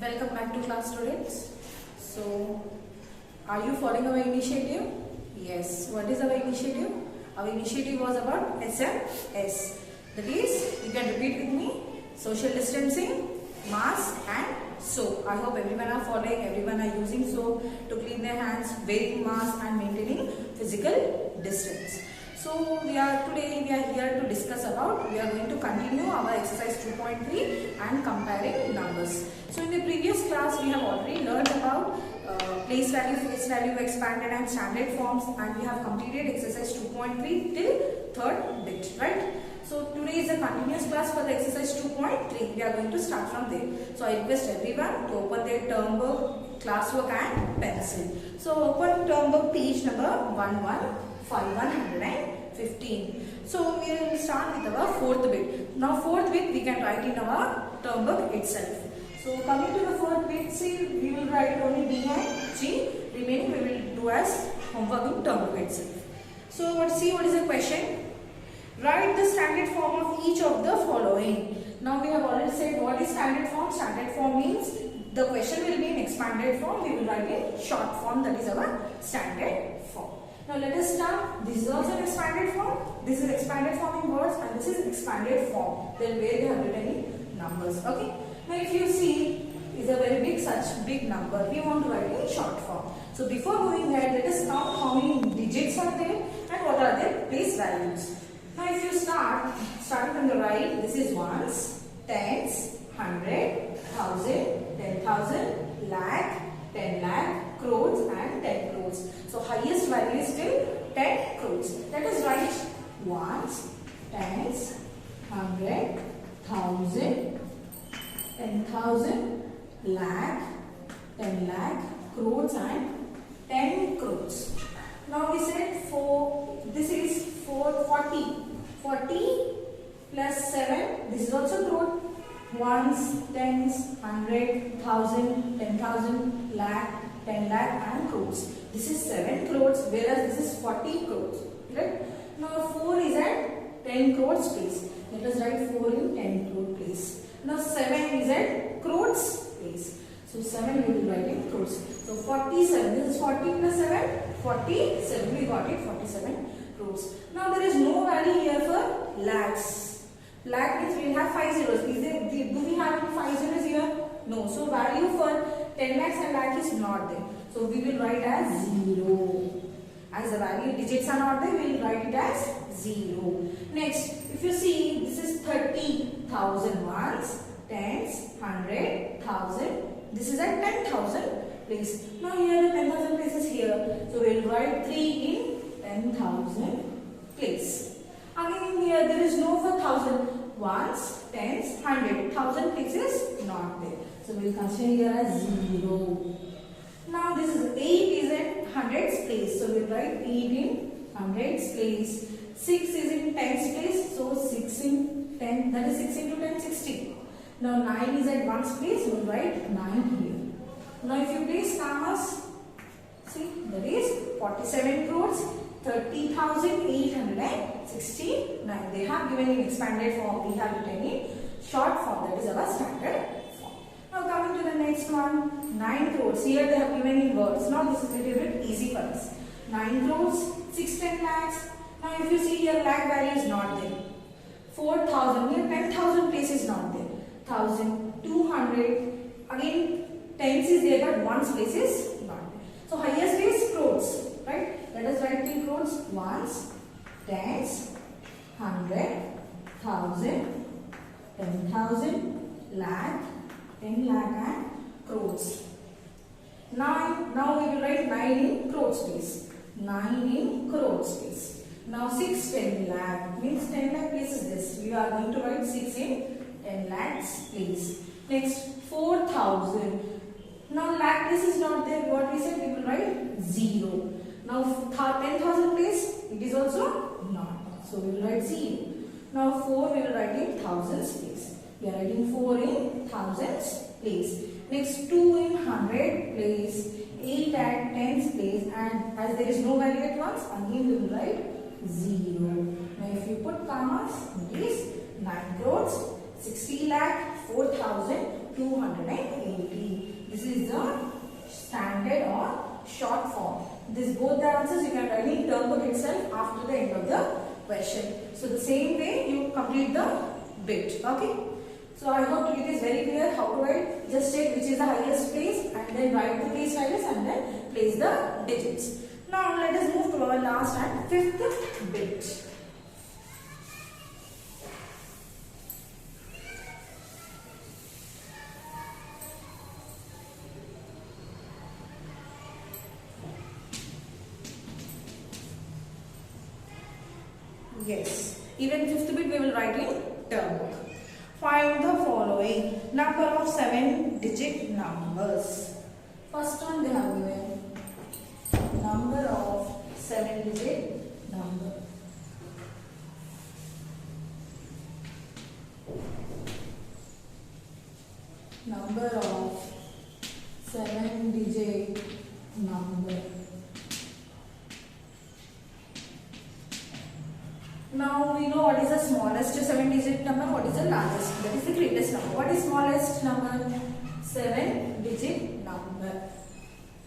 Welcome back to class, students. So, are you following our initiative? Yes. What is our initiative? Our initiative was about SMS. That is, you can repeat with me: social distancing, mask and soap. I hope everyone are following, everyone are using soap to clean their hands, wearing mask and maintaining physical distance. So today we are here to discuss about, we are going to continue our exercise 2.3 and comparing numbers. So in the previous class we have already learned about place value, face value, expanded and standard forms, and we have completed exercise 2.3 till third bit, right? So today is a continuous class for the exercise 2.3. We are going to start from there. So I request everyone to open their term book, classwork and pencil. So open term book page number 115. So we will start with our fourth bit. Now fourth bit we can write in our term book itself. So coming to the fourth bit, see, we will write only B and G. Remaining we will do as homework in term book itself. So let's see what is the question. Write the standard form of each of the following. Now we have already said what is standard form. Standard form means the question will be in expanded form. We will write in short form, that is our standard form. Now let us start. This is also an expanded form. This is expanded form in words and this is expanded form. Then where they have written in numbers. Okay. Now if you see, is a very big, such big number. We want to write in short form. So before going ahead, let us count how many digits are there and what are their place values. Now if you starting from the right, this is ones, tens, 100, 1000, 10,000, lakh, 10 lakh, crores and 10 crores. So highest value is still 10 crores. Let us write ones, tens, 100, 1000, 10,000, lakh, 10 lakh, crores and 10 crores. Now we said this is 40. 40 plus 7, this is also crore. Ones, tens, 100, 1000, 10,000, lakh, 10 lakh and crores. This is 7 crores whereas this is 40 crores. Right? Now 4 is at 10 crores place. Let us write 4 in 10 crore place. Now 7 is at crores place. So 7 we will write in crores. So 47. This is 40 plus 7. 47. We got it. 47 crores. Now there is no value here for lakhs. Lakh means we will have 5 zeros. Do we have 5 zeros here? No. So value for 10 lakhs and lakh is not there. So we will write as 0. As the value digits are not there, we will write it as 0. Next, if you see, this is 30,000 ones, tens, 100, 1000. This is at 10,000 place. Now here the 10,000 place is here. So we will write 3 in 10,000 place. Again here there is no for 1000. Ones, tens, 100. 1000 place is not there. So we will consider here as 0. Now this is 8 is in hundreds place. So we will write 8 in hundreds place. 6 is in tens place. So 6 in 10. That is 6 into 10, 60. Now 9 is at ones place. We will write 9 here. Now if you place commas, see that is 47 crores. 30,869. They have given in expanded form. We have written in short form. That is our standard form. Now coming to the next one. 9 crores. Here they have given in words. Now this is a little bit easy for us. 9 crores. 610 lakhs. Now if you see here, lakh value is not there. 4,000. Here 10,000 place is not there. 1,000. 200. Again tens is there but ones place is not there. So highest is crores. Right? Let us write in crores. Ones, tens, 100, 1000, 10,000, lakh, 10 lakh and crores. Now we will write 9 in crores place. 9 in crores place. Now 6, 10 lakh means 10 lakh place is this. We are going to write 6 in 10 lakhs place. Next 4,000. Now lakh place is not there. What we said, we will write 0. Now 10,000 place, it is also not. So we will write 0. Now 4 we will write in thousands place. We are writing 4 in thousands place. Next 2 in 100 place, 8 at tens place, and as there is no value at once, again we will write 0. Now if you put commas, it is 9 crores, 60 lakh, 4,000, 280. This is the standard or short form. This both the answers you can write in term book itself after the end of the question. So the same way you complete the bit. Okay. So I hope it is very clear how to write. Just take which is the highest place and then write the place values and then place the digits. Now let us move to our last and fifth bit. Yes, even fifth bit we will write in term book. Find the following number of 7-digit numbers. First one they have given number of 7-digit number. Number of 7-digit number. Now we know what is the smallest 7-digit number, what is the largest, that is the greatest number. What is smallest number? 7-digit number.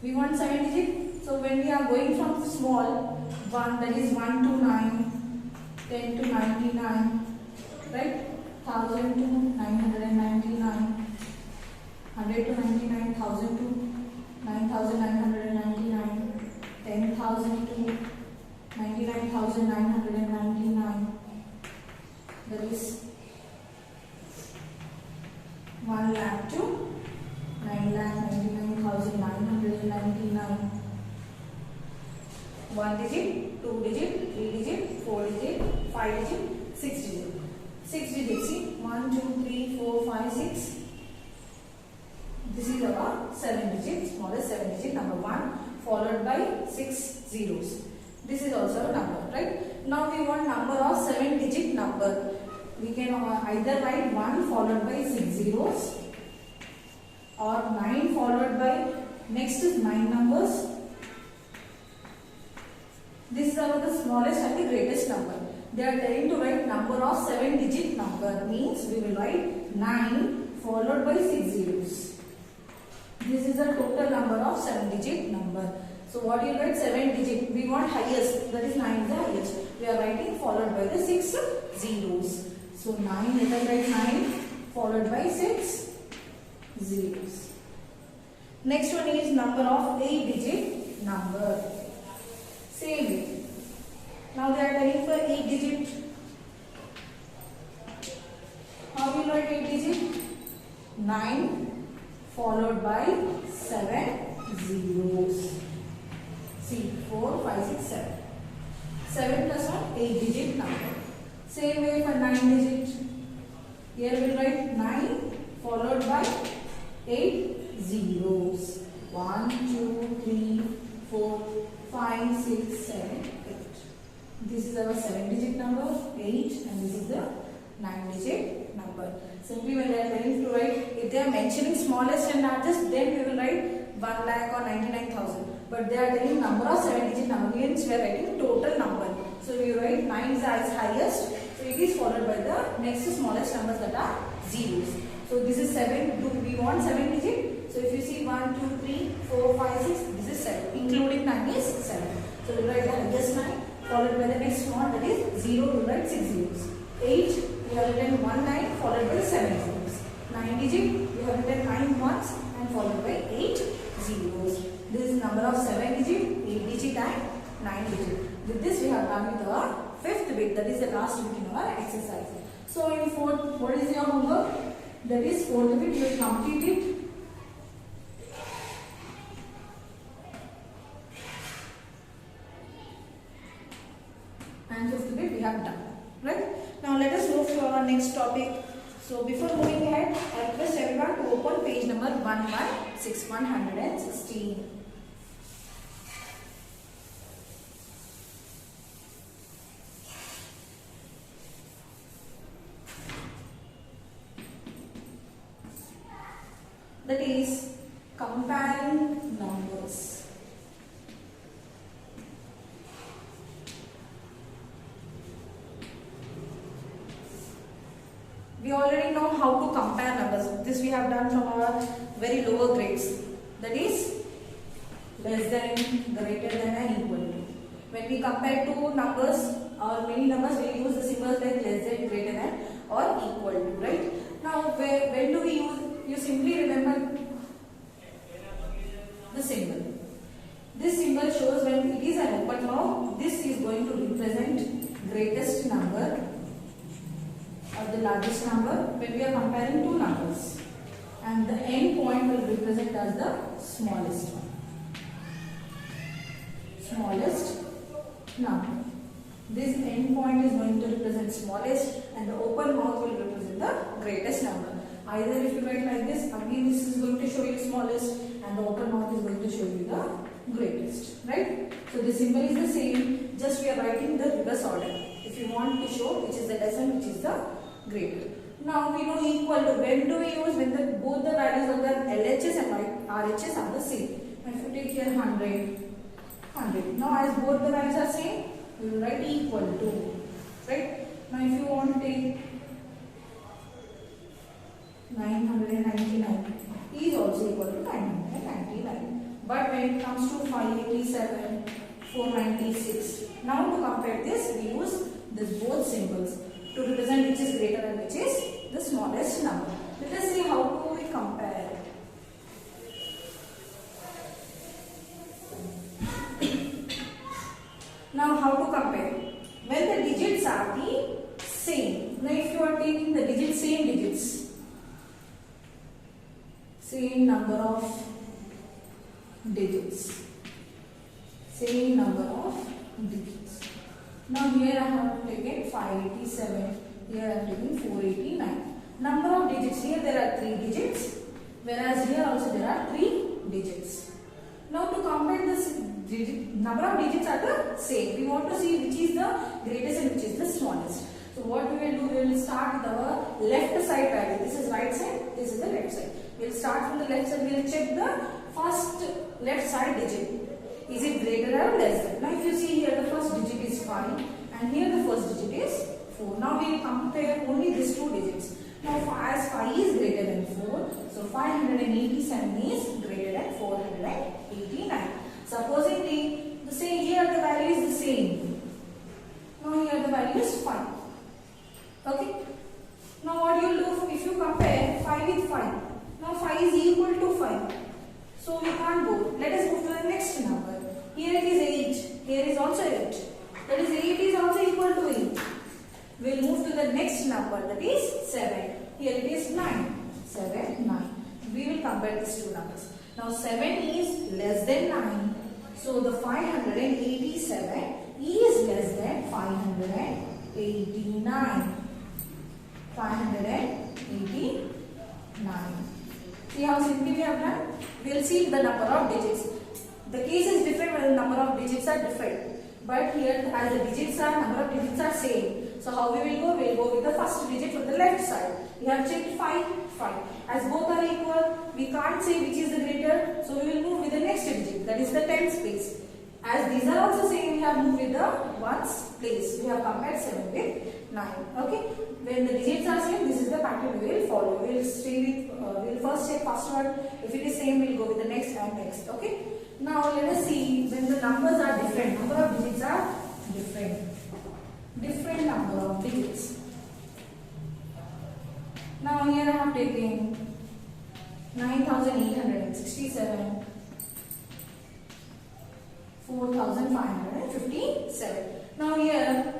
We want 7-digit. So when we are going from small 1, that is 1 to 9, 10 to 99, right? 1000 to 999, 100 to 99, 1000 to 9999, 10,000 to 99,999, that is 1 lakh to 9,99,999. 1 digit, 2 digit, 3 digit, 4 digit, 5 digit, 6 digit. 6 digits, see 1, 2, 3, 4, 5, 6. This is our 7-digit, smallest 7-digit number 1, followed by 6 zeros. This is also a number, right? Now we want number of 7-digit number. We can either write 1 followed by 6 zeros or 9 followed by, next is 9 numbers. This is our the smallest and the greatest number. They are telling to write number of 7-digit number, means we will write 9 followed by 6 zeros. This is the total number of 7-digit number. So what you write? 7-digit. We want highest, that is 9 is the highest. We are writing followed by the 6 zeros. So 9, let us write 9 followed by 6 zeros. Next one is number of 8-digit number. Same way. Now they are telling for 8-digit. How will you write 8-digit? 9 followed by 7 zeros. See, 4, 5, 6, 7. 7 plus 1, 8-digit number. Same way for 9-digit. Here we will write 9 followed by 8 zeros. 1, 2, 3, 4, 5, 6, 7, 8. This is our 7-digit number, 8, and this is the 9-digit number. Simply when they are telling to write, if they are mentioning smallest and largest, then we will write 1 lakh or 99,000. But they are telling number of 7-digit number, means we are writing total number. So we write 9 is as highest, so it is followed by the next smallest numbers that are zeros. So this is 7, we want 7-digit. So if you see 1, 2, 3, 4, 5, 6, this is 7, including 9 is 7. So we write the highest 9, followed by the next small, that is 0, we write 6 zeros. 8, we have written 1 9 followed by 7 zeros. 9-digit, we have written 9 ones and followed by 8 zeros. This is number of 7-digit, 8-digit and 9-digit. With this we have done with our 5th bit, that is the last bit in our exercise. So in 4th, what is your homework? That is 4th bit, you will complete it. And 5th bit we have done. Right? Now let us move to our next topic. So before moving ahead, I request everyone to open page number 116. That is comparing numbers. We already know how to compare numbers. This we have done from our very lower grades. That is less than, greater than and equal to. When we compare two numbers or many numbers, we use the symbols like less than, greater than or equal to, right? Now when do we use? You simply remember the symbol. This symbol shows when it is an open mouth, this is going to represent greatest number or the largest number when we are comparing two numbers, and the end point will represent as the smallest one. Smallest number. This end point is going to represent smallest and the open mouth will represent the greatest number. Either if you write like this, again this is going to show you smallest and the open mouth is going to show you the greatest, right? So the symbol is the same, just we are writing the reverse order. If you want to show which is the less and which is the greater. Now we know equal to. When do we use? When both the values of the LHS and RHS are the same. If you take here 100. Now as both the values are same, we will write equal to, right? Now if you want to take 999 is also equal to 999. But when it comes to 587, 496, now to compare this, we use this both symbols to represent which is greater and which is the smallest number. Let us see how do we compare. Now how to compare? When the digits are the same. Now if you are taking the digits, same digits, same number of digits, same number of digits. Now here I have taken 587, here I have taken 489. Number of digits, here there are 3 digits, whereas here also there are 3 digits. Now to compare this number of digits are the same. We want to see which is the greatest and which is the smallest. So what we will do, we will start with our left side value. This is right side, this is the left side. We will start from the left side, we will check the first left side digit. Is it greater or less than? Now if you see here the first digit is 5 and here the first digit is 4. Now we will compare only these two digits. Now as 5 is greater than 4, so 587 is greater than 489. Supposingly, the same here the value is the same. Now here the value is 5. Okay. Now what you will do if you compare 5 with 5? Now 5 is equal to 5. So we can't go. Let us move to the next number. Here it is 8. Here is also 8. That is 8 is also equal to 8. We will move to the next number, that is 7. Here it is 9. 7, 9. We will compare these two numbers. Now 7 is less than 9. So the 587 is less than 589. 589. See how simply we have done? We will see the number of digits. The case is different when the number of digits are different. But here as the digits are, number of digits are same. So how we will go? We will go with the first digit from the left side. We have checked 5, 5. As both are equal, we can't say which is the greater. So we will move with the next digit, that is the tens place. As these are also same, we have moved with the ones place. We have compared 7 with 9. Okay. When the digits are same, this is the pattern we will follow. We will stay with, we will first check first one. If it is same, we will go with the next and next. Okay. Now let us see when the numbers are different. Number of digits are different. Different number of digits. Now here I have taken 9,867, 4,557. Now here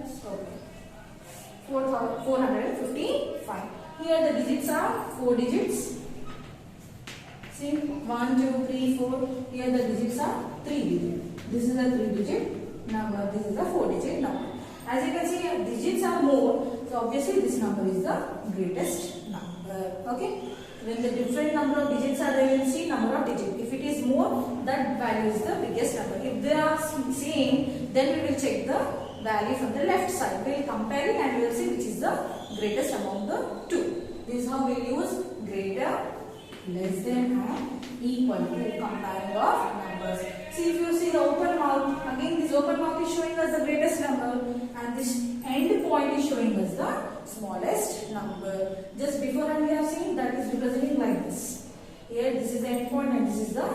455. Here the digits are 4 digits. See 1, 2, 3, 4. Here the digits are 3 digits. This is a 3-digit number. This is a 4-digit number. As you can see, digits are more. So obviously this number is the greatest number. Okay. When the different number of digits are there, you will see number of digits. If it is more, that value is the biggest number. If they are same, then we will check the value from the left side. We will compare it and we will see which is the greatest among the two. This is how we will use greater, less than and equal to comparing of numbers. See, if you see the open mouth, again this open mouth is showing us the greatest number and this end point is showing us the smallest number. Just like this. Here this is the endpoint and this is the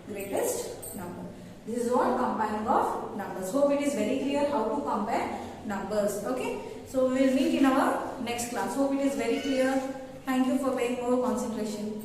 greatest number. This is what comparing of numbers. Hope it is very clear how to compare numbers. Okay. So we will meet in our next class. Hope it is very clear. Thank you for paying more concentration.